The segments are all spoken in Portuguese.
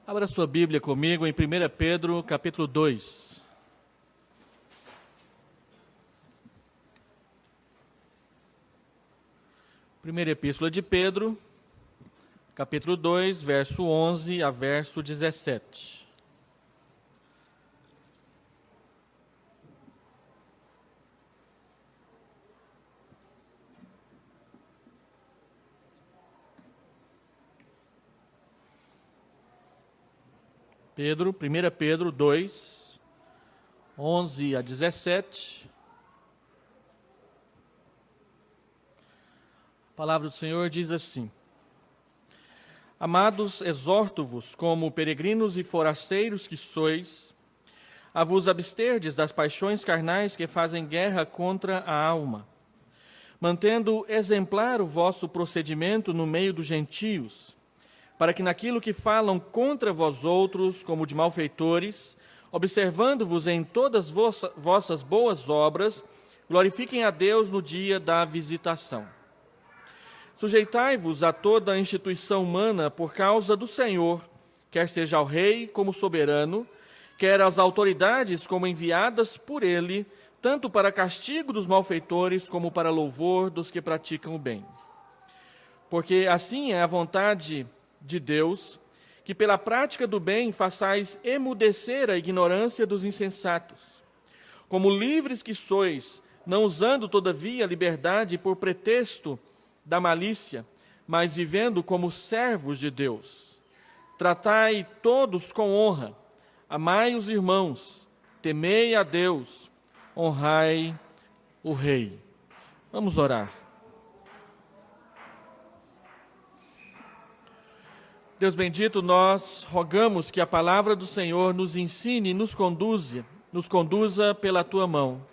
Abra sua Bíblia comigo em 1 Pedro, capítulo 2. Primeira Epístola de Pedro, capítulo 2, verso 11 a verso 17. Pedro, 1 Pedro 2, 11 a 17. A palavra do Senhor diz assim: Amados, exorto-vos, como peregrinos e forasteiros que sois, a vos absterdes das paixões carnais que fazem guerra contra a alma, mantendo exemplar o vosso procedimento no meio dos gentios, para que naquilo que falam contra vós outros, como de malfeitores, observando-vos em todas vossas boas obras, glorifiquem a Deus no dia da visitação. Sujeitai-vos a toda a instituição humana por causa do Senhor, quer seja ao rei como soberano, quer as autoridades como enviadas por ele, tanto para castigo dos malfeitores como para louvor dos que praticam o bem. Porque assim é a vontade de Deus, que pela prática do bem façais emudecer a ignorância dos insensatos. Como livres que sois, não usando todavia a liberdade por pretexto da malícia, mas vivendo como servos de Deus. Tratai todos com honra, amai os irmãos, temei a Deus, honrai o Rei. Vamos orar. Deus bendito, nós rogamos que a palavra do Senhor nos ensine e nos conduza pela Tua mão.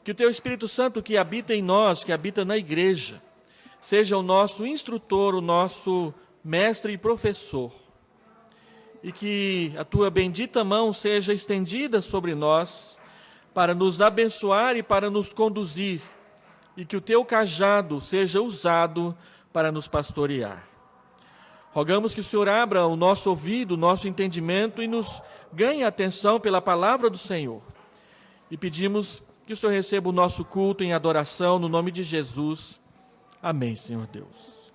Que o Teu Espírito Santo que habita em nós, que habita na igreja, seja o nosso instrutor, o nosso mestre e professor. E que a Tua bendita mão seja estendida sobre nós para nos abençoar e para nos conduzir. E que o Teu cajado seja usado para nos pastorear. Rogamos que o Senhor abra o nosso ouvido, o nosso entendimento e nos ganhe atenção pela palavra do Senhor. E pedimos que o Senhor receba o nosso culto em adoração no nome de Jesus. Amém, Senhor Deus.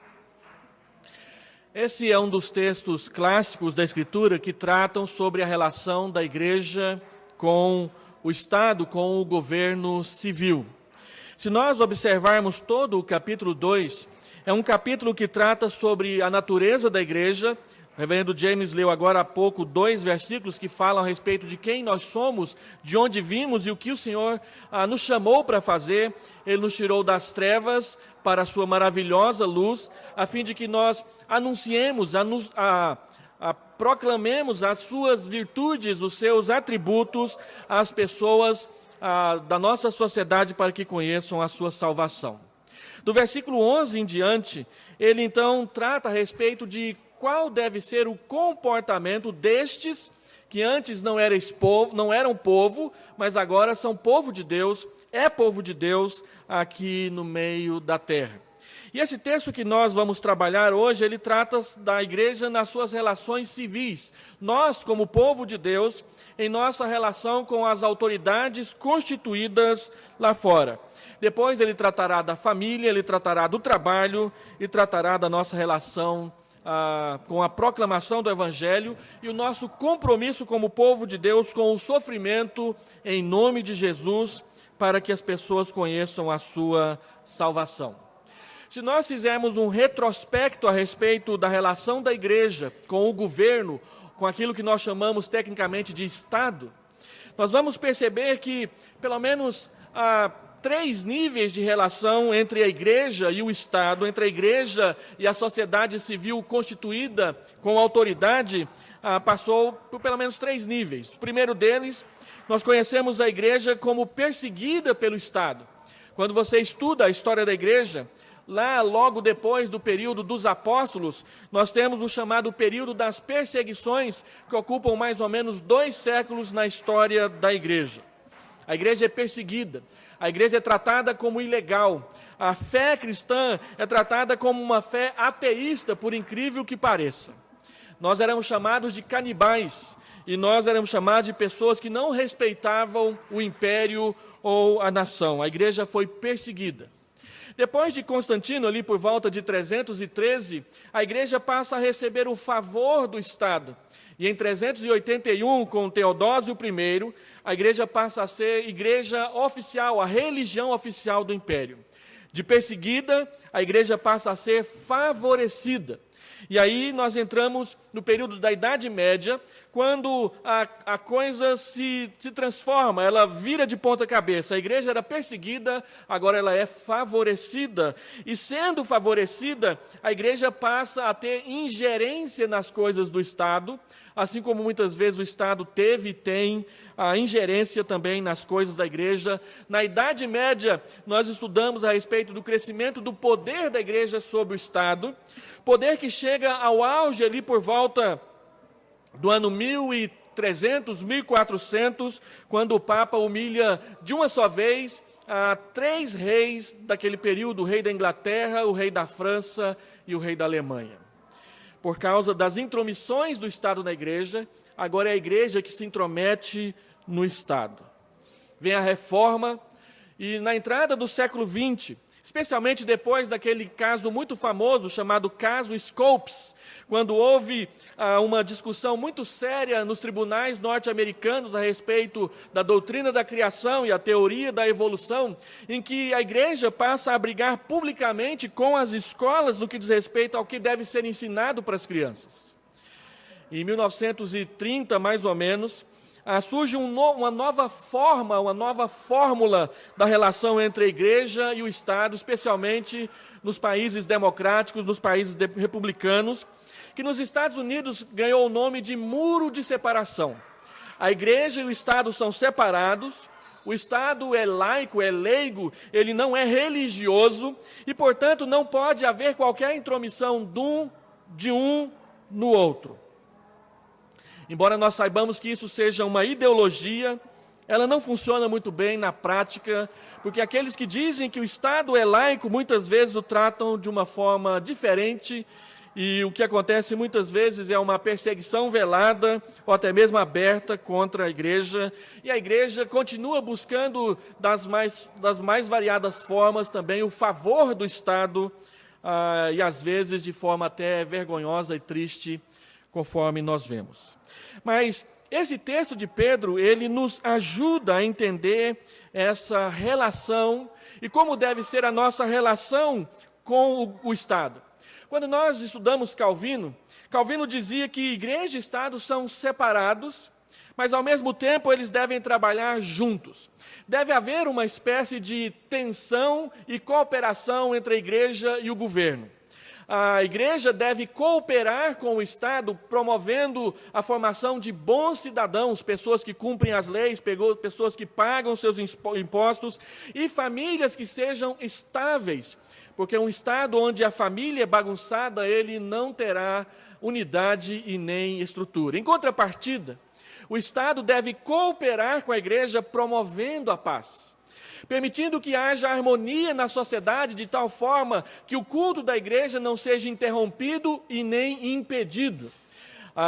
Esse é um dos textos clássicos da Escritura que tratam sobre a relação da igreja com o Estado, com o governo civil. Se nós observarmos todo o capítulo 2, é um capítulo que trata sobre a natureza da igreja. O reverendo James leu agora há pouco 2 versículos que falam a respeito de quem nós somos, de onde vimos e o que o Senhor nos chamou para fazer. Ele nos tirou das trevas para a sua maravilhosa luz, a fim de que nós anunciemos, proclamemos as suas virtudes, os seus atributos às pessoas da nossa sociedade para que conheçam a sua salvação. Do versículo 11 em diante, ele então trata a respeito de qual deve ser o comportamento destes que antes não eram povo, mas agora são povo de Deus, é povo de Deus aqui no meio da terra. E esse texto que nós vamos trabalhar hoje, ele trata da igreja nas suas relações civis. Nós, como povo de Deus, em nossa relação com as autoridades constituídas lá fora. Depois ele tratará da família, ele tratará do trabalho e tratará da nossa relação com a proclamação do Evangelho e o nosso compromisso como povo de Deus com o sofrimento em nome de Jesus para que as pessoas conheçam a sua salvação. Se nós fizermos um retrospecto a respeito da relação da igreja com o governo, com aquilo que nós chamamos tecnicamente de Estado, nós vamos perceber que pelo menos 3 níveis de relação entre a igreja e o Estado, entre a igreja e a sociedade civil constituída com autoridade, passou por pelo menos 3 níveis. O primeiro deles, nós conhecemos a igreja como perseguida pelo Estado. Quando você estuda a história da igreja, lá logo depois do período dos apóstolos, nós temos o chamado período das perseguições, que ocupam mais ou menos 2 séculos na história da igreja. A igreja é perseguida, a igreja é tratada como ilegal, a fé cristã é tratada como uma fé ateísta, por incrível que pareça. nós éramos chamados de canibais, e nós éramos chamados de pessoas que não respeitavam o império ou a nação. A igreja foi perseguida. Depois de Constantino, ali por volta de 313, a igreja passa a receber o favor do Estado. E em 381, com Teodósio I, a igreja passa a ser igreja oficial, a religião oficial do império. De perseguida, a igreja passa a ser favorecida. E aí nós entramos no período da Idade Média, quando a coisa se transforma, ela vira de ponta cabeça. A igreja era perseguida, agora ela é favorecida. E sendo favorecida, a igreja passa a ter ingerência nas coisas do Estado, assim como muitas vezes o Estado teve e tem a ingerência também nas coisas da igreja. Na Idade Média, nós estudamos a respeito do crescimento do poder da igreja sobre o Estado, poder que chega ao auge ali por volta do ano 1300, 1400, quando o Papa humilha de uma só vez a 3 reis daquele período, o rei da Inglaterra, o rei da França e o rei da Alemanha. Por causa das intromissões do Estado na igreja, agora é a igreja que se intromete no Estado. Vem a reforma e na entrada do século XX, especialmente depois daquele caso muito famoso chamado caso Scopes, quando houve uma discussão muito séria nos tribunais norte-americanos a respeito da doutrina da criação e a teoria da evolução, em que a igreja passa a brigar publicamente com as escolas no que diz respeito ao que deve ser ensinado para as crianças. Em 1930, mais ou menos, surge uma nova forma, uma nova fórmula da relação entre a igreja e o Estado, especialmente nos países democráticos, nos países republicanos, que nos Estados Unidos ganhou o nome de muro de separação. A igreja e o Estado são separados, o Estado é laico, é leigo, ele não é religioso, e, portanto, não pode haver qualquer intromissão de um no outro. Embora nós saibamos que isso seja uma ideologia, ela não funciona muito bem na prática, porque aqueles que dizem que o Estado é laico, muitas vezes o tratam de uma forma diferente, e o que acontece muitas vezes é uma perseguição velada, ou até mesmo aberta contra a igreja, e a igreja continua buscando das mais variadas formas também o favor do Estado, e às vezes de forma até vergonhosa e triste, conforme nós vemos. Mas esse texto de Pedro, ele nos ajuda a entender essa relação e como deve ser a nossa relação com o Estado. Quando nós estudamos Calvino, Calvino dizia que igreja e Estado são separados, mas ao mesmo tempo eles devem trabalhar juntos. Deve haver uma espécie de tensão e cooperação entre a igreja e o governo. A igreja deve cooperar com o Estado, promovendo a formação de bons cidadãos, pessoas que cumprem as leis, pessoas que pagam seus impostos, e famílias que sejam estáveis, porque um Estado onde a família é bagunçada, ele não terá unidade e nem estrutura. Em contrapartida, o Estado deve cooperar com a igreja, promovendo a paz, permitindo que haja harmonia na sociedade, de tal forma que o culto da igreja não seja interrompido e nem impedido.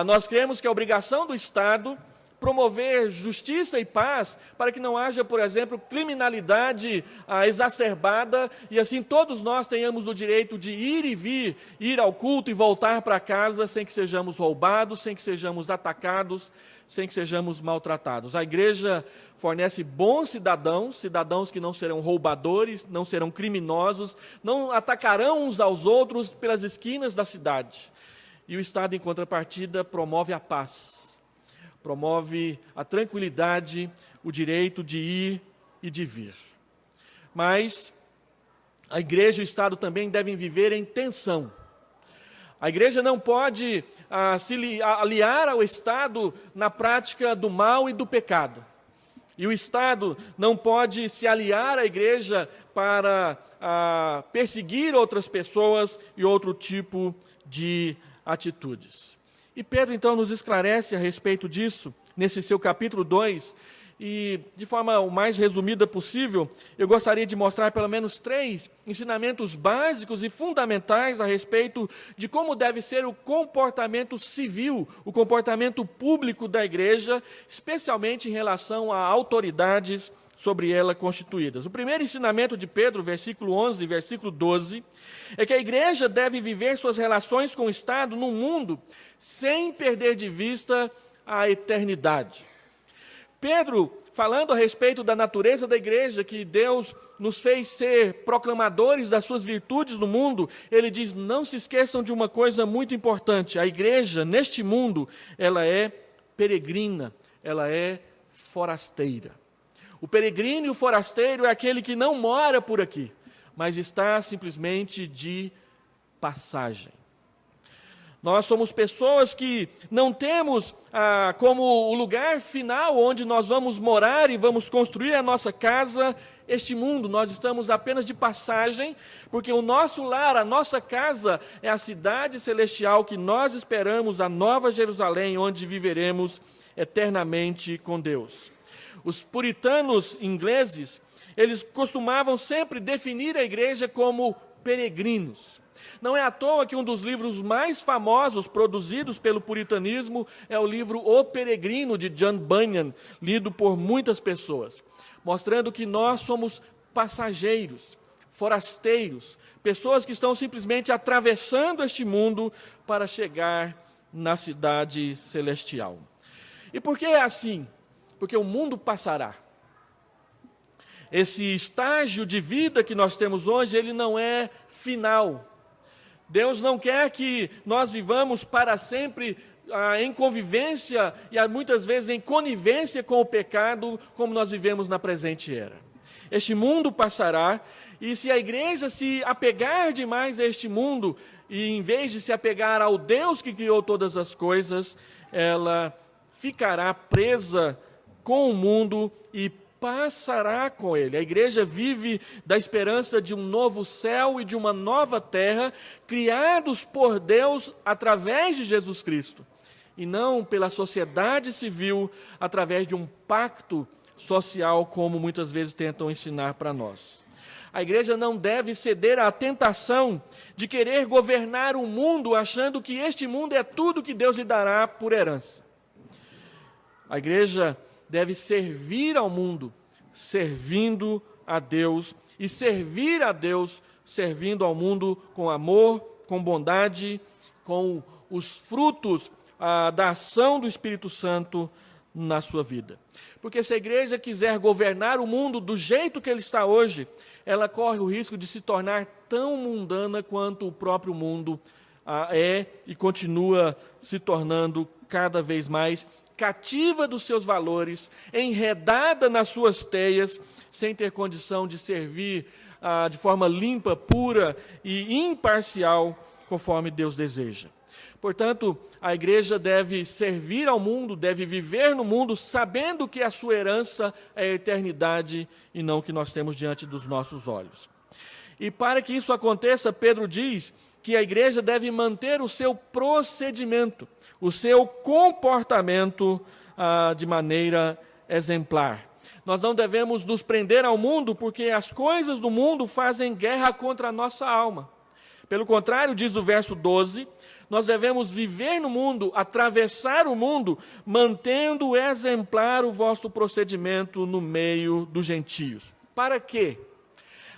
Nós cremos que a obrigação do Estado promover justiça e paz para que não haja, por exemplo, criminalidade exacerbada, e assim todos nós tenhamos o direito de ir e vir, ir ao culto e voltar para casa sem que sejamos roubados, sem que sejamos atacados, sem que sejamos maltratados. A igreja fornece bons cidadãos, cidadãos que não serão roubadores, não serão criminosos, não atacarão uns aos outros pelas esquinas da cidade. E o Estado, em contrapartida, promove a paz, promove a tranquilidade, o direito de ir e de vir. Mas a igreja e o Estado também devem viver em tensão. A igreja não pode se aliar ao Estado na prática do mal e do pecado. E o Estado não pode se aliar à igreja para perseguir outras pessoas e outro tipo de atitudes. E Pedro, então, nos esclarece a respeito disso, nesse seu capítulo 2, E, de forma o mais resumida possível, eu gostaria de mostrar pelo menos 3 ensinamentos básicos e fundamentais a respeito de como deve ser o comportamento civil, o comportamento público da igreja, especialmente em relação a autoridades sobre ela constituídas. O primeiro ensinamento de Pedro, versículo 11 e versículo 12, é que a igreja deve viver suas relações com o Estado no mundo sem perder de vista a eternidade. Pedro, falando a respeito da natureza da igreja, que Deus nos fez ser proclamadores das suas virtudes no mundo, ele diz, não se esqueçam de uma coisa muito importante, a igreja, neste mundo, ela é peregrina, ela é forasteira. O peregrino e o forasteiro é aquele que não mora por aqui, mas está simplesmente de passagem. Nós somos pessoas que não temos como o lugar final onde nós vamos morar e vamos construir a nossa casa, este mundo. Nós estamos apenas de passagem, porque o nosso lar, a nossa casa, é a cidade celestial que nós esperamos, a Nova Jerusalém, onde viveremos eternamente com Deus. Os puritanos ingleses, eles costumavam sempre definir a igreja como peregrinos. Não é à toa que um dos livros mais famosos produzidos pelo puritanismo é o livro O Peregrino, de John Bunyan, lido por muitas pessoas, mostrando que nós somos passageiros, forasteiros, pessoas que estão simplesmente atravessando este mundo para chegar na cidade celestial. E por que é assim? Porque o mundo passará. Esse estágio de vida que nós temos hoje, ele não é final. Deus não quer que nós vivamos para sempre em convivência e muitas vezes em conivência com o pecado, como nós vivemos na presente era. Este mundo passará, e se a igreja se apegar demais a este mundo, e em vez de se apegar ao Deus que criou todas as coisas, ela ficará presa com o mundo e passará com ele. A igreja vive da esperança de um novo céu e de uma nova terra, criados por Deus através de Jesus Cristo, e não pela sociedade civil, através de um pacto social, como muitas vezes tentam ensinar para nós. A igreja não deve ceder à tentação de querer governar o mundo, achando que este mundo é tudo que Deus lhe dará por herança. A igreja deve servir ao mundo, servindo a Deus, e servir a Deus, servindo ao mundo com amor, com bondade, com os frutos da ação do Espírito Santo na sua vida. Porque se a igreja quiser governar o mundo do jeito que ele está hoje, ela corre o risco de se tornar tão mundana quanto o próprio mundo é e continua se tornando cada vez mais cativa dos seus valores, enredada nas suas teias, sem ter condição de servir de forma limpa, pura e imparcial, conforme Deus deseja. Portanto, a igreja deve servir ao mundo, deve viver no mundo, sabendo que a sua herança é a eternidade e não o que nós temos diante dos nossos olhos. E para que isso aconteça, Pedro diz que a igreja deve manter o seu procedimento, o seu comportamento de maneira exemplar. Nós não devemos nos prender ao mundo, porque as coisas do mundo fazem guerra contra a nossa alma. Pelo contrário, diz o verso 12, nós devemos viver no mundo, atravessar o mundo, mantendo exemplar o vosso procedimento no meio dos gentios. Para quê?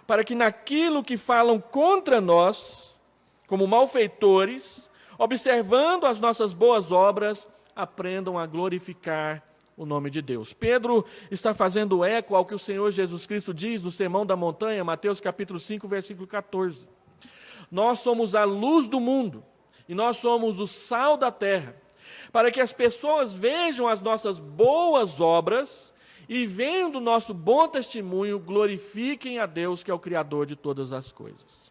Para que naquilo que falam contra nós, como malfeitores, observando as nossas boas obras, aprendam a glorificar o nome de Deus. Pedro está fazendo eco ao que o Senhor Jesus Cristo diz no Sermão da Montanha, Mateus capítulo 5, versículo 14. Nós somos a luz do mundo e nós somos o sal da terra, para que as pessoas vejam as nossas boas obras e, vendo o nosso bom testemunho, glorifiquem a Deus, que é o Criador de todas as coisas.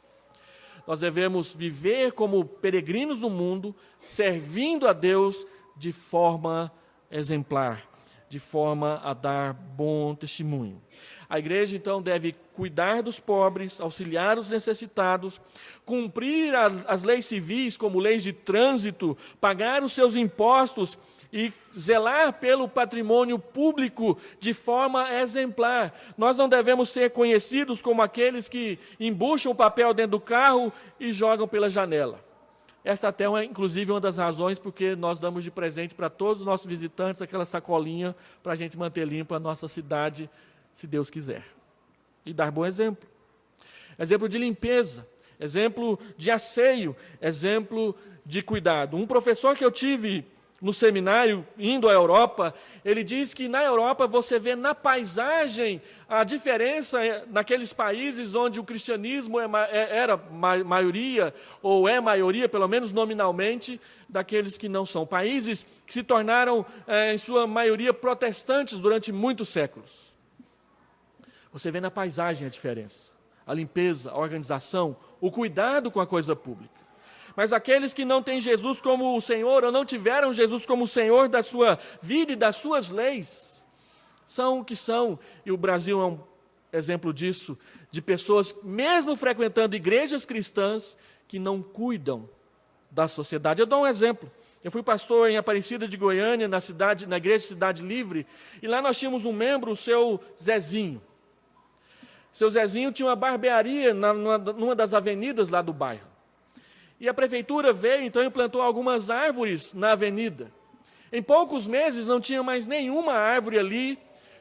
Nós devemos viver como peregrinos no mundo, servindo a Deus de forma exemplar, de forma a dar bom testemunho. A igreja, então, deve cuidar dos pobres, auxiliar os necessitados, cumprir as leis civis, como leis de trânsito, pagar os seus impostos e zelar pelo patrimônio público de forma exemplar. Nós não devemos ser conhecidos como aqueles que embucham o papel dentro do carro e jogam pela janela. Essa até é, inclusive, uma das razões porque nós damos de presente para todos os nossos visitantes aquela sacolinha para a gente manter limpa a nossa cidade, se Deus quiser. E dar bom exemplo. Exemplo de limpeza, exemplo de asseio, exemplo de cuidado. Um professor que eu tive no seminário, indo à Europa, ele diz que na Europa você vê na paisagem a diferença naqueles países onde o cristianismo era maioria, ou é maioria, pelo menos nominalmente, daqueles que não são. Países que se tornaram, em sua maioria, protestantes durante muitos séculos. Você vê na paisagem a diferença, a limpeza, a organização, o cuidado com a coisa pública. Mas aqueles que não têm Jesus como o Senhor, ou não tiveram Jesus como o Senhor da sua vida e das suas leis, são o que são. E o Brasil é um exemplo disso, de pessoas, mesmo frequentando igrejas cristãs, que não cuidam da sociedade. Eu dou um exemplo. Eu fui pastor em Aparecida de Goiânia, na igreja Cidade Livre, e lá nós tínhamos um membro, o seu Zezinho. Seu Zezinho tinha uma barbearia numa das avenidas lá do bairro. E a prefeitura veio, então, e plantou algumas árvores na avenida. Em poucos meses não tinha mais nenhuma árvore ali,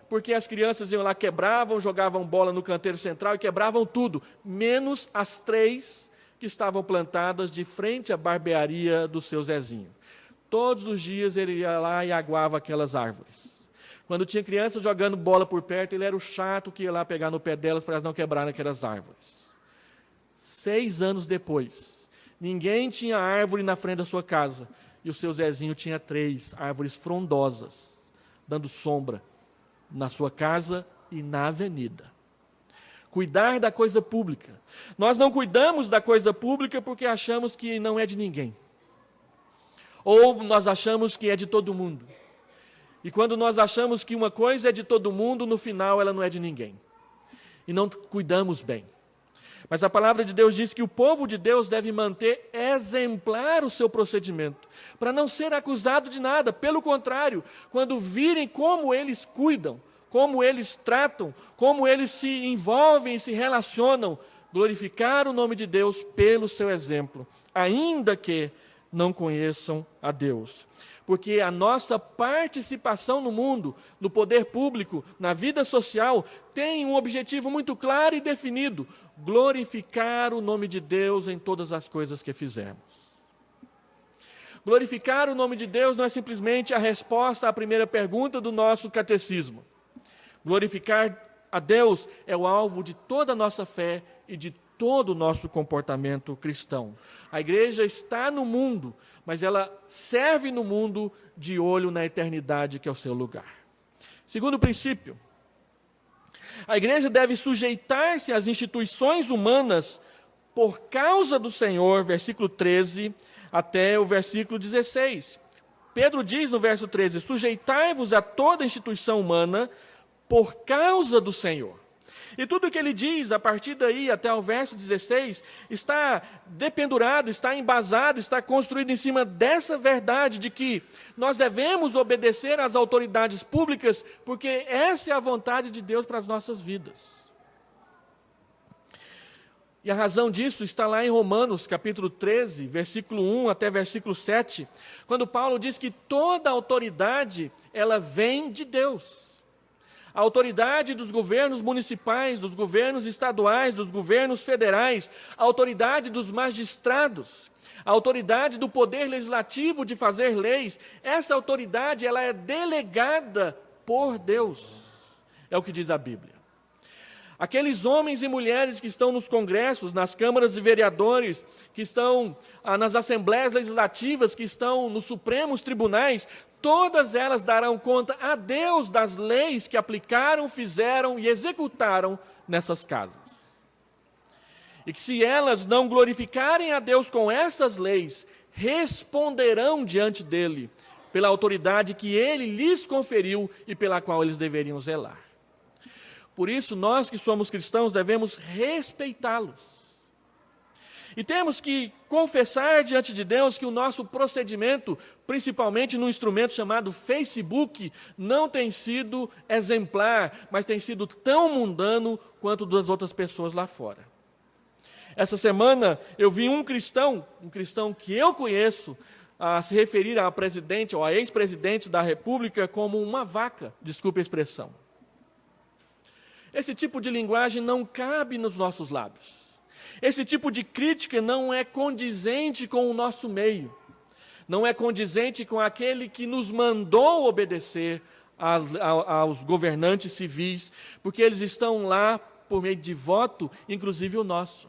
porque as crianças iam lá, quebravam, jogavam bola no canteiro central e quebravam tudo, menos as 3 que estavam plantadas de frente à barbearia do seu Zezinho. Todos os dias ele ia lá e aguava aquelas árvores. Quando tinha crianças jogando bola por perto, ele era o chato que ia lá pegar no pé delas para elas não quebrarem aquelas árvores. 6 anos depois, ninguém tinha árvore na frente da sua casa, e o seu Zezinho tinha 3 árvores frondosas, dando sombra na sua casa e na avenida. Cuidar da coisa pública. Nós não cuidamos da coisa pública porque achamos que não é de ninguém. Ou nós achamos que é de todo mundo. E quando nós achamos que uma coisa é de todo mundo, no final ela não é de ninguém. E não cuidamos bem. Mas a palavra de Deus diz que o povo de Deus deve manter exemplar o seu procedimento, para não ser acusado de nada. Pelo contrário, quando virem como eles cuidam, como eles tratam, como eles se envolvem e se relacionam, glorificar o nome de Deus pelo seu exemplo, ainda que não conheçam a Deus. Porque a nossa participação no mundo, no poder público, na vida social, tem um objetivo muito claro e definido: glorificar o nome de Deus em todas as coisas que fizermos. Glorificar o nome de Deus não é simplesmente a resposta à primeira pergunta do nosso catecismo. Glorificar a Deus é o alvo de toda a nossa fé e de todo o nosso comportamento cristão. A igreja está no mundo, mas ela serve no mundo de olho na eternidade, que é o seu lugar. Segundo princípio, a igreja deve sujeitar-se às instituições humanas por causa do Senhor, versículo 13 até o versículo 16. Pedro diz no verso 13, sujeitai-vos a toda instituição humana por causa do Senhor. E tudo o que ele diz, a partir daí até o verso 16, está dependurado, está embasado, está construído em cima dessa verdade de que nós devemos obedecer às autoridades públicas, porque essa é a vontade de Deus para as nossas vidas. E a razão disso está lá em Romanos, capítulo 13, versículo 1 até versículo 7, quando Paulo diz que toda autoridade, ela vem de Deus. A autoridade dos governos municipais, dos governos estaduais, dos governos federais, a autoridade dos magistrados, a autoridade do poder legislativo de fazer leis, essa autoridade ela é delegada por Deus, é o que diz a Bíblia. Aqueles homens e mulheres que estão nos congressos, nas câmaras de vereadores, que estão nas assembleias legislativas, que estão nos supremos tribunais, todas elas darão conta a Deus das leis que aplicaram, fizeram e executaram nessas casas. E que se elas não glorificarem a Deus com essas leis, responderão diante dele, pela autoridade que ele lhes conferiu e pela qual eles deveriam zelar. Por isso, nós que somos cristãos devemos respeitá-los. E temos que confessar diante de Deus que o nosso procedimento, principalmente no instrumento chamado Facebook, não tem sido exemplar, mas tem sido tão mundano quanto das outras pessoas lá fora. Essa semana eu vi um cristão que eu conheço, a se referir a presidente ou a ex-presidente da República como uma vaca, desculpe a expressão. Esse tipo de linguagem não cabe nos nossos lábios. Esse tipo de crítica não é condizente com o nosso meio. Não é condizente com aquele que nos mandou obedecer aos governantes civis, porque eles estão lá por meio de voto, inclusive o nosso.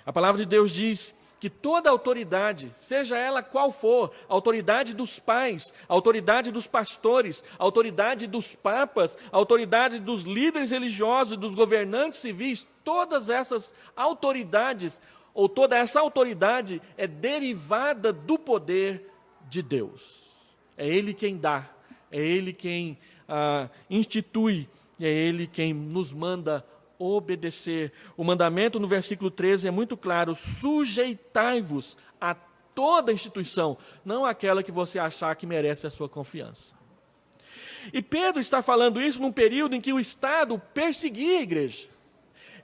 A palavra de Deus diz que toda autoridade, seja ela qual for, a autoridade dos pais, a autoridade dos pastores, a autoridade dos papas, a autoridade dos líderes religiosos e dos governantes civis, todas essas autoridades, ou toda essa autoridade é derivada do poder de Deus. É Ele quem dá, é Ele quem institui, e é Ele quem nos manda obedecer. O mandamento no versículo 13 é muito claro: sujeitai-vos a toda instituição, não aquela que você achar que merece a sua confiança. E Pedro está falando isso num período em que o Estado perseguia a igreja.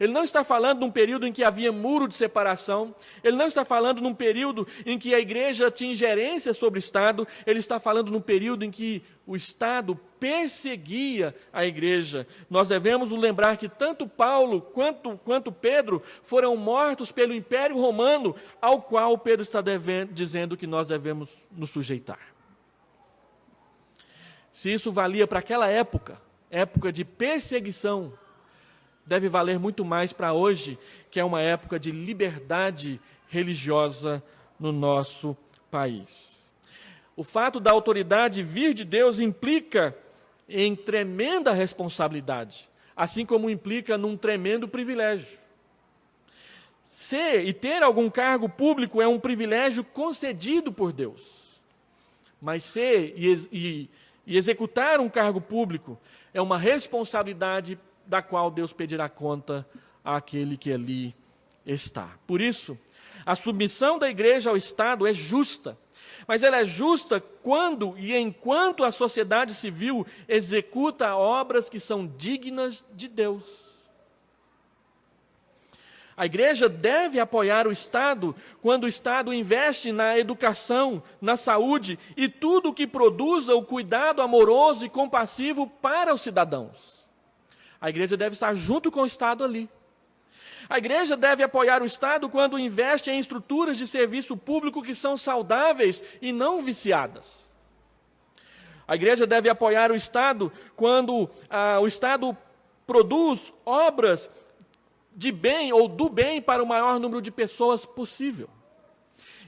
Ele não está falando de um período em que havia muro de separação, ele não está falando num período em que a igreja tinha ingerência sobre o Estado, ele está falando num período em que o Estado perseguia a igreja. Nós devemos nos lembrar que tanto Paulo quanto Pedro foram mortos pelo Império Romano, ao qual Pedro está dizendo que nós devemos nos sujeitar. Se isso valia para aquela época de perseguição, deve valer muito mais para hoje, que é uma época de liberdade religiosa no nosso país. O fato da autoridade vir de Deus implica em tremenda responsabilidade, assim como implica num tremendo privilégio. Ser e ter algum cargo público é um privilégio concedido por Deus, mas ser e executar um cargo público é uma responsabilidade da qual Deus pedirá conta àquele que ali está. Por isso, a submissão da igreja ao Estado é justa, mas ela é justa quando e enquanto a sociedade civil executa obras que são dignas de Deus. A igreja deve apoiar o Estado quando o Estado investe na educação, na saúde e tudo o que produza o cuidado amoroso e compassivo para os cidadãos. A igreja deve estar junto com o Estado ali. A igreja deve apoiar o Estado quando investe em estruturas de serviço público que são saudáveis e não viciadas. A igreja deve apoiar o Estado quando o Estado produz obras de bem ou do bem para o maior número de pessoas possível.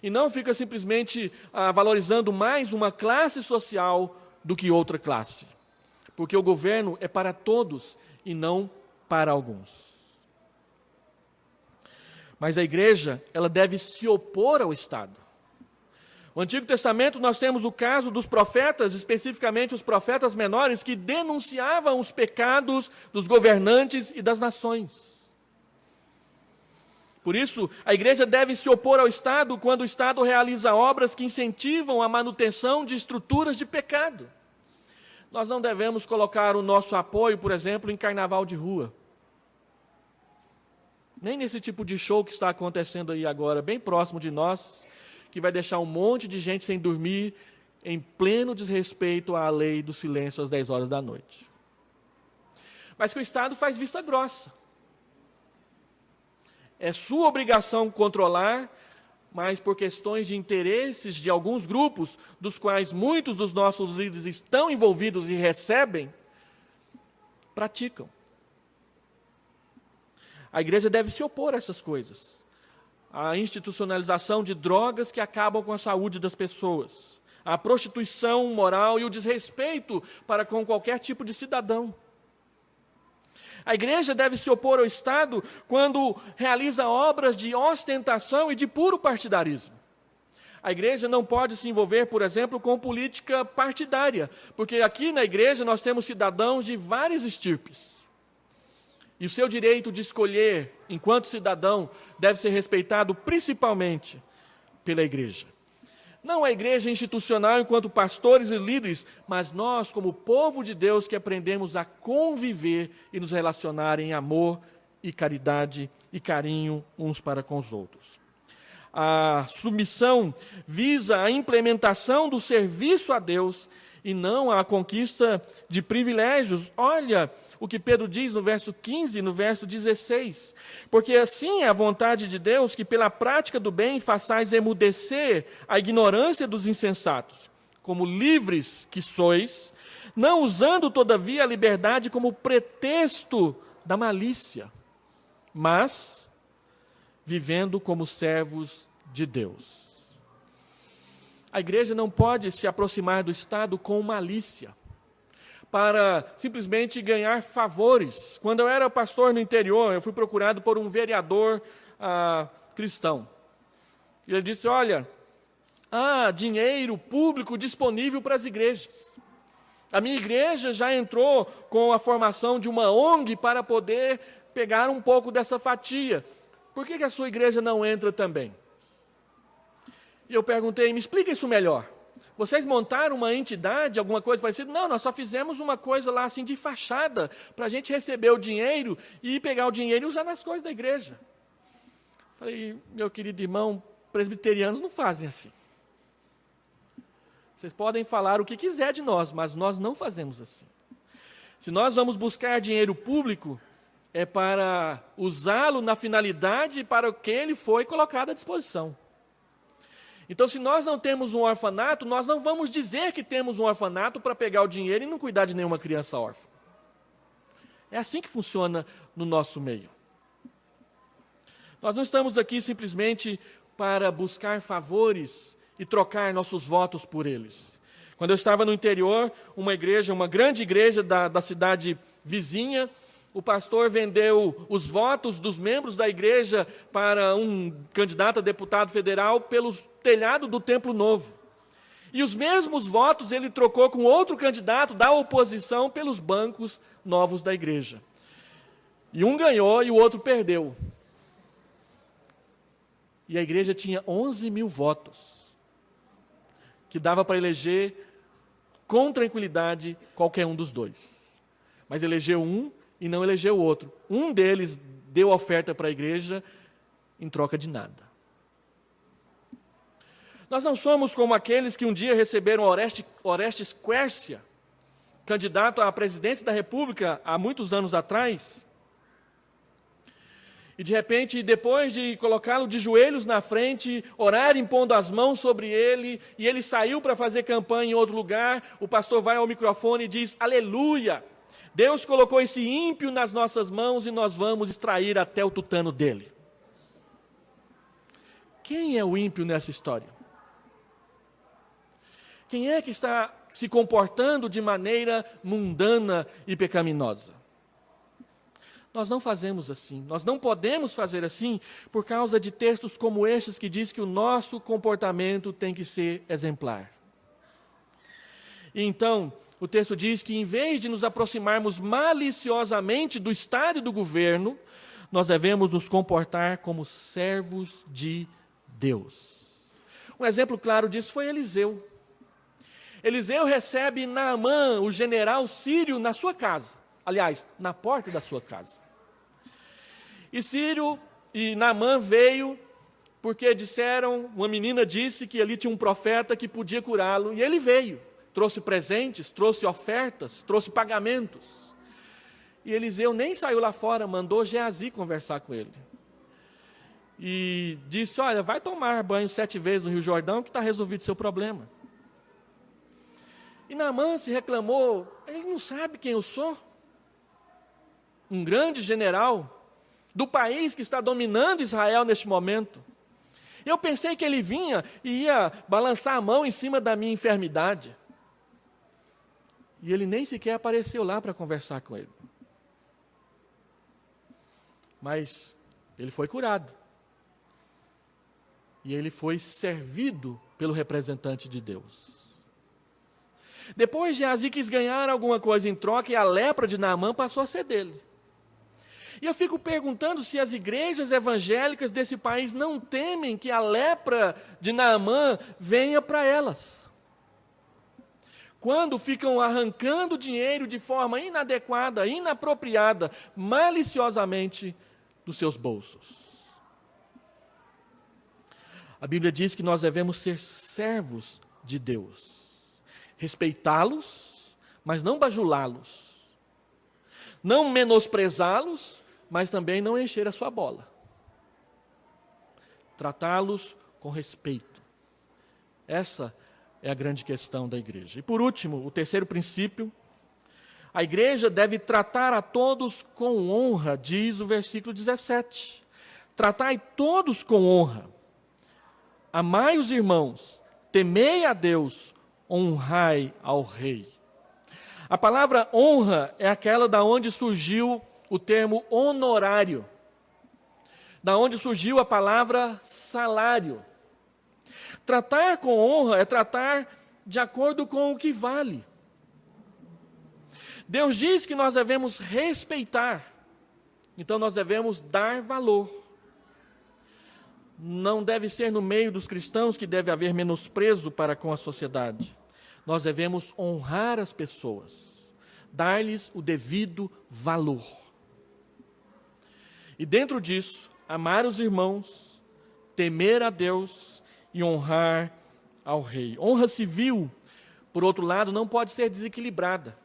E não fica simplesmente valorizando mais uma classe social do que outra classe. Porque o governo é para todos e não para alguns. Mas a igreja, ela deve se opor ao Estado. No Antigo Testamento nós temos o caso dos profetas, especificamente os profetas menores, que denunciavam os pecados dos governantes e das nações. Por isso, a igreja deve se opor ao Estado quando o Estado realiza obras que incentivam a manutenção de estruturas de pecado. Nós não devemos colocar o nosso apoio, por exemplo, em carnaval de rua. Nem nesse tipo de show que está acontecendo aí agora, bem próximo de nós, que vai deixar um monte de gente sem dormir, em pleno desrespeito à lei do silêncio às 10 horas da noite. Mas que o Estado faz vista grossa. É sua obrigação controlar, mas por questões de interesses de alguns grupos, dos quais muitos dos nossos líderes estão envolvidos e recebem, praticam. A igreja deve se opor a essas coisas. A institucionalização de drogas que acabam com a saúde das pessoas, a prostituição moral e o desrespeito para com qualquer tipo de cidadão. A igreja deve se opor ao Estado quando realiza obras de ostentação e de puro partidarismo. A igreja não pode se envolver, por exemplo, com política partidária, porque aqui na igreja nós temos cidadãos de várias estirpes. E o seu direito de escolher, enquanto cidadão, deve ser respeitado principalmente pela igreja. Não a igreja institucional enquanto pastores e líderes, mas nós, como povo de Deus, que aprendemos a conviver e nos relacionar em amor e caridade e carinho uns para com os outros. A submissão visa a implementação do serviço a Deus e não a conquista de privilégios. Olha o que Pedro diz no verso 15 e no verso 16. Porque assim é a vontade de Deus, que pela prática do bem façais emudecer a ignorância dos insensatos, como livres que sois, não usando todavia a liberdade como pretexto da malícia, mas vivendo como servos de Deus. A igreja não pode se aproximar do Estado com malícia, para simplesmente ganhar favores. Quando eu era pastor no interior, eu fui procurado por um vereador cristão. E ele disse, olha, há dinheiro público disponível para as igrejas. A minha igreja já entrou com a formação de uma ONG para poder pegar um pouco dessa fatia. Por que a sua igreja não entra também? E eu perguntei, me explica isso melhor. Vocês montaram uma entidade, alguma coisa parecida? Não, nós só fizemos uma coisa lá assim de fachada, para a gente receber o dinheiro e pegar o dinheiro e usar nas coisas da igreja. Falei, meu querido irmão, presbiterianos não fazem assim. Vocês podem falar o que quiser de nós, mas nós não fazemos assim. Se nós vamos buscar dinheiro público, é para usá-lo na finalidade para o que ele foi colocado à disposição. Então, se nós não temos um orfanato, nós não vamos dizer que temos um orfanato para pegar o dinheiro e não cuidar de nenhuma criança órfã. É assim que funciona no nosso meio. Nós não estamos aqui simplesmente para buscar favores e trocar nossos votos por eles. Quando eu estava no interior, uma grande igreja da cidade vizinha, o pastor vendeu os votos dos membros da igreja para um candidato a deputado federal pelo telhado do Templo Novo. E os mesmos votos ele trocou com outro candidato da oposição pelos bancos novos da igreja. E um ganhou e o outro perdeu. E a igreja tinha 11 mil votos, que dava para eleger com tranquilidade qualquer um dos dois. Mas elegeu um e não elegeu o outro. Um deles deu oferta para a igreja em troca de nada. Nós não somos como aqueles que um dia receberam Orestes Quércia, candidato à presidência da República há muitos anos atrás, e de repente, depois de colocá-lo de joelhos na frente, orar impondo as mãos sobre ele, e ele saiu para fazer campanha em outro lugar, o pastor vai ao microfone e diz, aleluia! Deus colocou esse ímpio nas nossas mãos e nós vamos extrair até o tutano dele. Quem é o ímpio nessa história? Quem é que está se comportando de maneira mundana e pecaminosa? Nós não fazemos assim, nós não podemos fazer assim por causa de textos como estes que diz que o nosso comportamento tem que ser exemplar. E então, o texto diz que em vez de nos aproximarmos maliciosamente do Estado e do governo, nós devemos nos comportar como servos de Deus. Um exemplo claro disso foi Eliseu. Eliseu recebe Naamã, o general sírio, na sua casa. Aliás, na porta da sua casa. E Naamã veio porque uma menina disse que ali tinha um profeta que podia curá-lo, e ele veio. Trouxe presentes, trouxe ofertas, trouxe pagamentos. E Eliseu nem saiu lá fora, mandou Geazi conversar com ele. E disse, olha, vai tomar banho 7 vezes no Rio Jordão que está resolvido o seu problema. E Naamã se reclamou, ele não sabe quem eu sou? Um grande general do país que está dominando Israel neste momento. Eu pensei que ele vinha e ia balançar a mão em cima da minha enfermidade. E ele nem sequer apareceu lá para conversar com ele. Mas ele foi curado. E ele foi servido pelo representante de Deus. Depois Geazi quis ganhar alguma coisa em troca e a lepra de Naamã passou a ser dele. E eu fico perguntando se as igrejas evangélicas desse país não temem que a lepra de Naamã venha para elas. Quando ficam arrancando dinheiro de forma inadequada, inapropriada, maliciosamente dos seus bolsos. A Bíblia diz que nós devemos ser servos de Deus, respeitá-los, mas não bajulá-los, não menosprezá-los, mas também não encher a sua bola, tratá-los com respeito. Essa é a grande questão da igreja. E por último, o terceiro princípio, a igreja deve tratar a todos com honra, diz o versículo 17. Tratai todos com honra. Amai os irmãos, temei a Deus, honrai ao rei. A palavra honra é aquela da onde surgiu o termo honorário, da onde surgiu a palavra salário. Tratar com honra é tratar de acordo com o que vale. Deus diz que nós devemos respeitar, então nós devemos dar valor. Não deve ser no meio dos cristãos que deve haver menosprezo para com a sociedade. Nós devemos honrar as pessoas, dar-lhes o devido valor. E dentro disso, amar os irmãos, temer a Deus e honrar ao rei. Honra civil, por outro lado, não pode ser desequilibrada.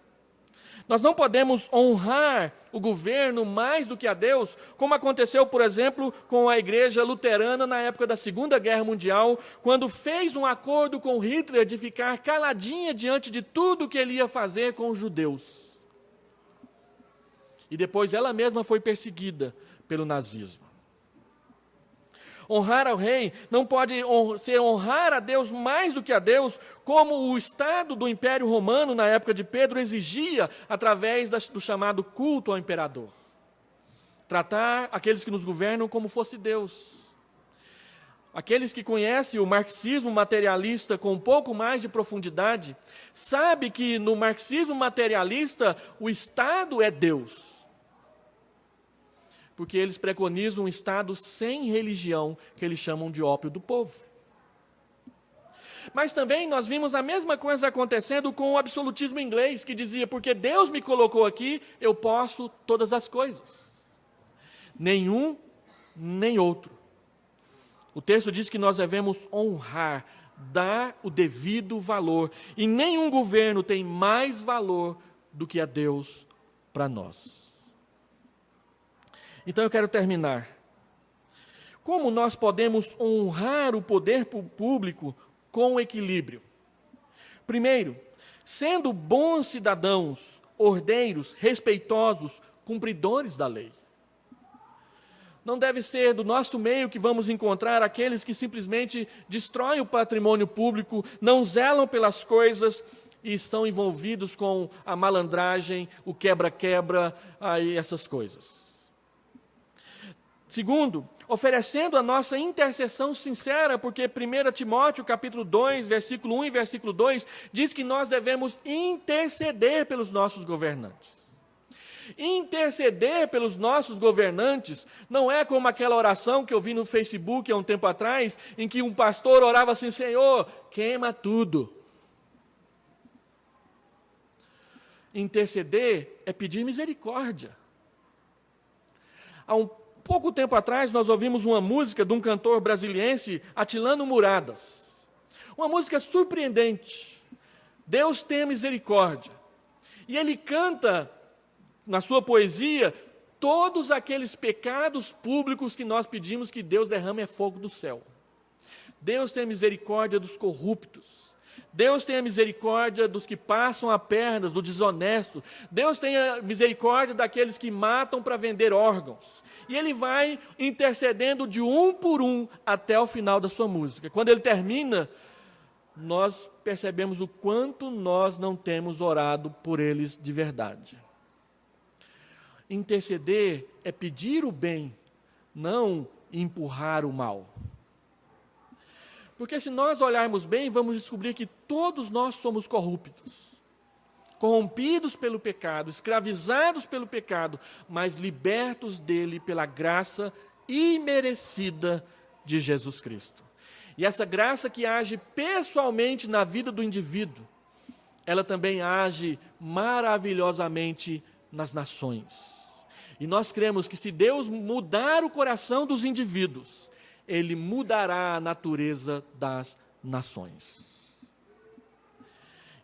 Nós não podemos honrar o governo mais do que a Deus, como aconteceu, por exemplo, com a igreja luterana na época da Segunda Guerra Mundial, quando fez um acordo com Hitler de ficar caladinha diante de tudo que ele ia fazer com os judeus. E depois ela mesma foi perseguida pelo nazismo. Honrar ao rei não pode ser honrar a Deus mais do que a Deus, como o Estado do Império Romano, na época de Pedro, exigia através do chamado culto ao imperador. Tratar aqueles que nos governam como fosse Deus. Aqueles que conhecem o marxismo materialista com um pouco mais de profundidade, sabe que no marxismo materialista o Estado é Deus. Porque eles preconizam um Estado sem religião, que eles chamam de ópio do povo. Mas também nós vimos a mesma coisa acontecendo com o absolutismo inglês, que dizia, porque Deus me colocou aqui, eu posso todas as coisas. Nenhum, nem outro. O texto diz que nós devemos honrar, dar o devido valor. E nenhum governo tem mais valor do que a Deus para nós. Então eu quero terminar. Como nós podemos honrar o poder público com equilíbrio? Primeiro, sendo bons cidadãos, ordeiros, respeitosos, cumpridores da lei. Não deve ser do nosso meio que vamos encontrar aqueles que simplesmente destroem o patrimônio público, não zelam pelas coisas e estão envolvidos com a malandragem, o quebra-quebra, aí essas coisas. Segundo, oferecendo a nossa intercessão sincera, porque 1 Timóteo capítulo 2, versículo 1 e versículo 2, diz que nós devemos interceder pelos nossos governantes. Interceder pelos nossos governantes não é como aquela oração que eu vi no Facebook há um tempo atrás, em que um pastor orava assim, Senhor, queima tudo. Interceder é pedir misericórdia. Há um pouco tempo atrás, nós ouvimos uma música de um cantor brasiliense, Atilano Muradas. Uma música surpreendente. Deus tenha misericórdia. E ele canta, na sua poesia, todos aqueles pecados públicos que nós pedimos que Deus derrame fogo do céu. Deus tenha misericórdia dos corruptos. Deus tenha misericórdia dos que passam a perna, do desonesto. Deus tenha misericórdia daqueles que matam para vender órgãos. E ele vai intercedendo de um por um até o final da sua música. Quando ele termina, nós percebemos o quanto nós não temos orado por eles de verdade. Interceder é pedir o bem, não empurrar o mal. Porque se nós olharmos bem, vamos descobrir que todos nós somos corruptos. corrompidos pelo pecado, escravizados pelo pecado, mas libertos dele pela graça imerecida de Jesus Cristo. E essa graça que age pessoalmente na vida do indivíduo, ela também age maravilhosamente nas nações. E nós cremos que se Deus mudar o coração dos indivíduos, Ele mudará a natureza das nações.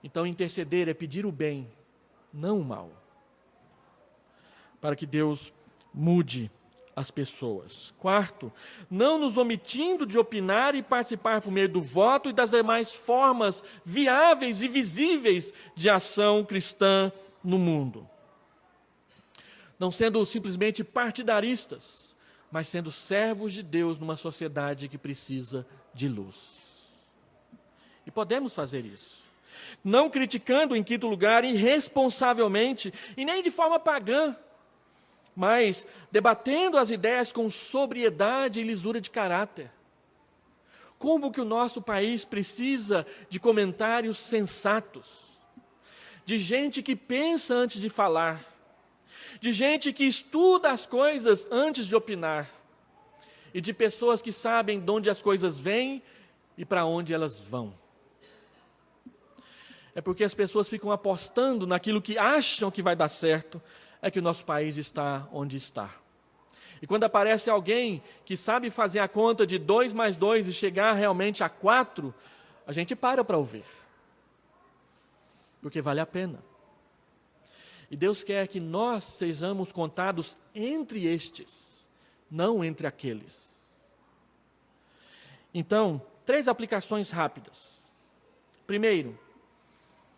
Então, interceder é pedir o bem, não o mal, para que Deus mude as pessoas. Quarto, não nos omitindo de opinar e participar por meio do voto e das demais formas viáveis e visíveis de ação cristã no mundo. Não sendo simplesmente partidaristas, mas sendo servos de Deus numa sociedade que precisa de luz. E podemos fazer isso. Não criticando, em quinto lugar, irresponsavelmente e nem de forma pagã, mas debatendo as ideias com sobriedade e lisura de caráter. Como que o nosso país precisa de comentários sensatos, de gente que pensa antes de falar, de gente que estuda as coisas antes de opinar, e de pessoas que sabem de onde as coisas vêm e para onde elas vão. É porque as pessoas ficam apostando naquilo que acham que vai dar certo, é que o nosso país está onde está. E quando aparece alguém que sabe fazer a conta de 2 mais 2 e chegar realmente a 4, a gente para ouvir. Porque vale a pena. E Deus quer que nós sejamos contados entre estes, não entre aqueles. Então, 3 aplicações rápidas. Primeiro,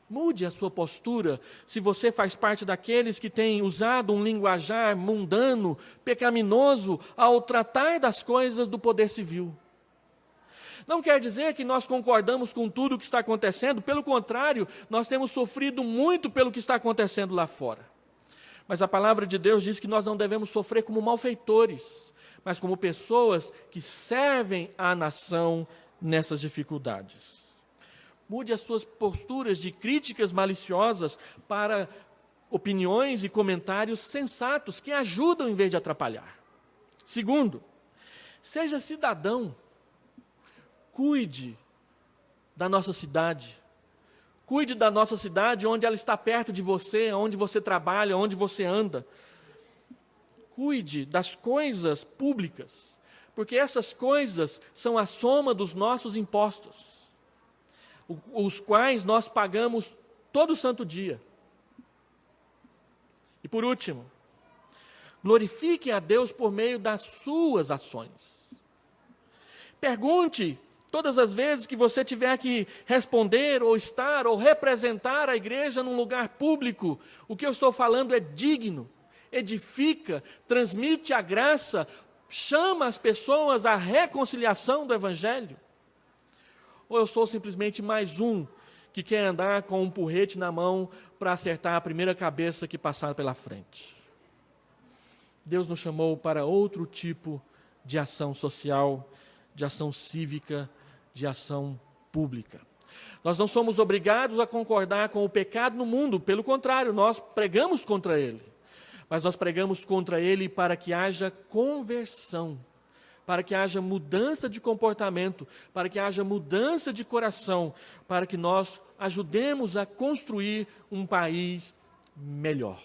mude a sua postura se você faz parte daqueles que têm usado um linguajar mundano, pecaminoso, ao tratar das coisas do poder civil. Não quer dizer que nós concordamos com tudo o que está acontecendo, pelo contrário, nós temos sofrido muito pelo que está acontecendo lá fora. Mas a palavra de Deus diz que nós não devemos sofrer como malfeitores, mas como pessoas que servem à nação nessas dificuldades. Mude as suas posturas de críticas maliciosas para opiniões e comentários sensatos que ajudam em vez de atrapalhar. Segundo, seja cidadão. Cuide da nossa cidade. Cuide da nossa cidade onde ela está perto de você, onde você trabalha, onde você anda. Cuide das coisas públicas, porque essas coisas são a soma dos nossos impostos, os quais nós pagamos todo santo dia. E por último, glorifique a Deus por meio das suas ações. Pergunte todas as vezes que você tiver que responder, ou estar, ou representar a igreja num lugar público, o que eu estou falando é digno, edifica, transmite a graça, chama as pessoas à reconciliação do Evangelho. Ou eu sou simplesmente mais um que quer andar com um porrete na mão para acertar a primeira cabeça que passar pela frente? Deus nos chamou para outro tipo de ação social, de ação cívica, de ação pública. Nós não somos obrigados a concordar com o pecado no mundo, pelo contrário, nós pregamos contra ele. Mas nós pregamos contra ele para que haja conversão, para que haja mudança de comportamento, para que haja mudança de coração, para que nós ajudemos a construir um país melhor.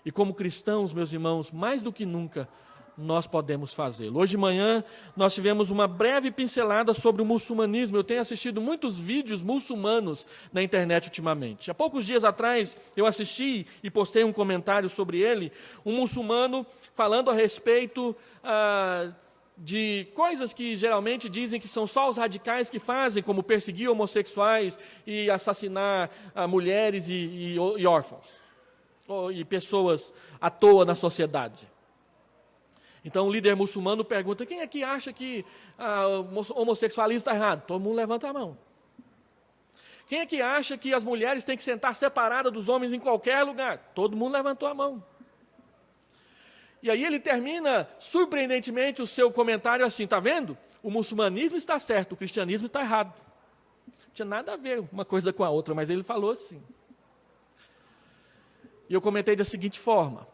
E como cristãos, meus irmãos, mais do que nunca, nós podemos fazê-lo. Hoje de manhã, nós tivemos uma breve pincelada sobre o muçulmanismo. Eu tenho assistido muitos vídeos muçulmanos na internet ultimamente. Há poucos dias atrás, eu assisti e postei um comentário sobre ele, um muçulmano falando a respeito de coisas que geralmente dizem que são só os radicais que fazem, como perseguir homossexuais e assassinar mulheres e órfãos, e pessoas à toa na sociedade. Então o líder muçulmano pergunta: quem é que acha que o homossexualismo está errado? Todo mundo levanta a mão. Quem é que acha que as mulheres têm que sentar separadas dos homens em qualquer lugar? Todo mundo levantou a mão. E aí ele termina, surpreendentemente, o seu comentário assim: está vendo? O muçulmanismo está certo, o cristianismo está errado. Não tinha nada a ver uma coisa com a outra, mas ele falou assim. E eu comentei da seguinte forma: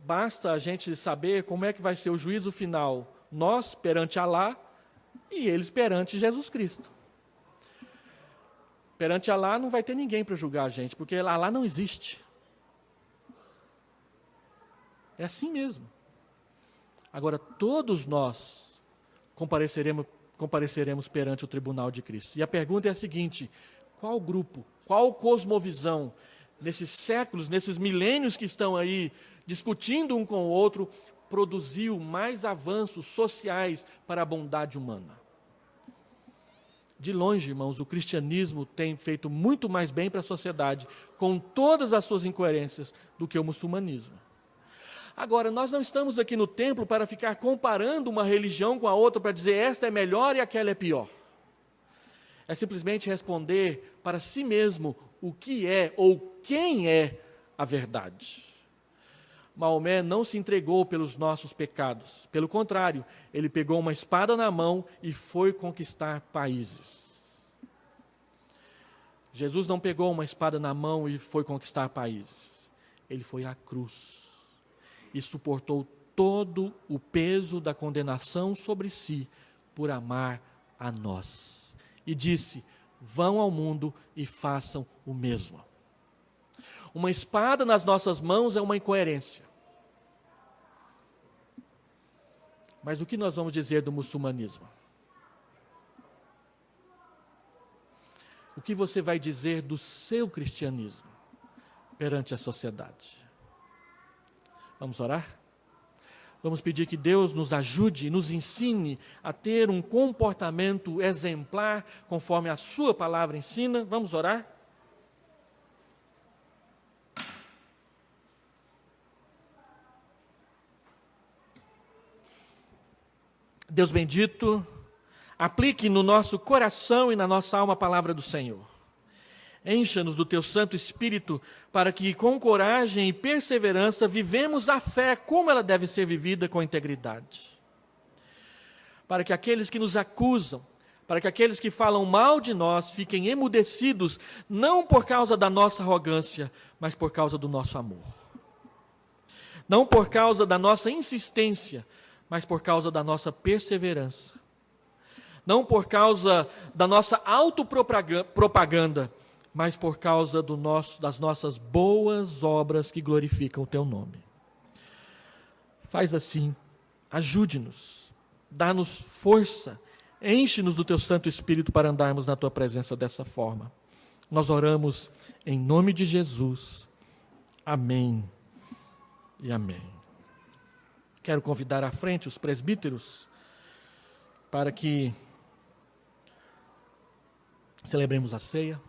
basta a gente saber como é que vai ser o juízo final, nós perante Alá e eles perante Jesus Cristo. Perante Alá não vai ter ninguém para julgar a gente, porque Alá não existe. É assim mesmo. Agora, todos nós compareceremos perante o tribunal de Cristo. E a pergunta é a seguinte: qual grupo, qual cosmovisão, nesses séculos, nesses milênios que estão aí discutindo um com o outro, produziu mais avanços sociais para a bondade humana? De longe, irmãos, o cristianismo tem feito muito mais bem para a sociedade, com todas as suas incoerências, do que o muçulmanismo. Agora, nós não estamos aqui no templo para ficar comparando uma religião com a outra, para dizer esta é melhor e aquela é pior. É simplesmente responder para si mesmo o que é ou quem é a verdade. Maomé não se entregou pelos nossos pecados. Pelo contrário, ele pegou uma espada na mão e foi conquistar países. Jesus não pegou uma espada na mão e foi conquistar países. Ele foi à cruz e suportou todo o peso da condenação sobre si por amar a nós. E disse: vão ao mundo e façam o mesmo. Uma espada nas nossas mãos é uma incoerência. Mas o que nós vamos dizer do muçulmanismo? O que você vai dizer do seu cristianismo perante a sociedade? Vamos orar? Vamos pedir que Deus nos ajude, nos ensine a ter um comportamento exemplar, conforme a sua palavra ensina. Vamos orar? Deus bendito, aplique no nosso coração e na nossa alma a palavra do Senhor. Encha-nos do teu Santo Espírito, para que com coragem e perseverança vivemos a fé como ela deve ser vivida, com integridade. Para que aqueles que nos acusam, para que aqueles que falam mal de nós fiquem emudecidos, não por causa da nossa arrogância, mas por causa do nosso amor. Não por causa da nossa insistência, mas por causa da nossa perseverança. Não por causa da nossa autopropaganda, mas por causa das nossas boas obras que glorificam o teu nome. Faz assim, ajude-nos, dá-nos força, enche-nos do teu Santo Espírito para andarmos na tua presença dessa forma. Nós oramos em nome de Jesus. Amém e amém. Quero convidar à frente os presbíteros para que celebremos a ceia.